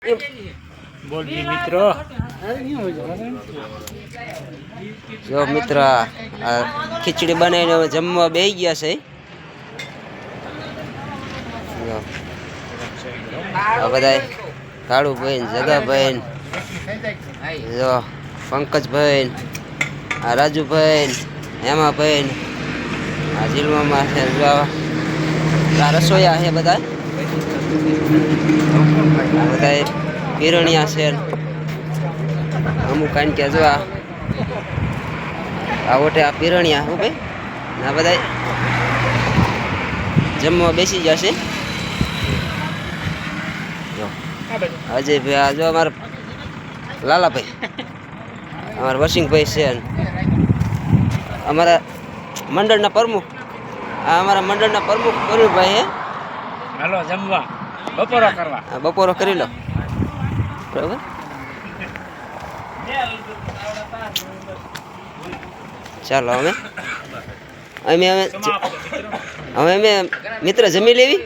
બોલજી મિત્રો જો મિત્ર આ ખીચડી બનાવીને હવે જમવા બેસી ગયા છે. જો આ બધા કાળુભાઈ જગાભાઈ જો પંકજભાઈ આ રાજુભાઈ હેમાભાઈ આ જીલવામાં છે. જો આ રસોયા છે બધા બધા પીરણિયા છે અમુક કારણ કે જો આ ઓટે આ પીરણિયા હું ભાઈ આ બધા જમવા બેસી જશે. જો અજયભાઈ આ જો અમારા લાલાભાઈ અમારા વસિંગભાઈ છે અમારા મંડળના પ્રમુખ આ અમારા મંડળના પ્રમુખ પ્રવીણભાઈ હે. હાલો જમવા બપોરો કરવા. બપોરો કરી લો બરાબર. ચાલો હવે અમે મિત્ર જમી લેવી.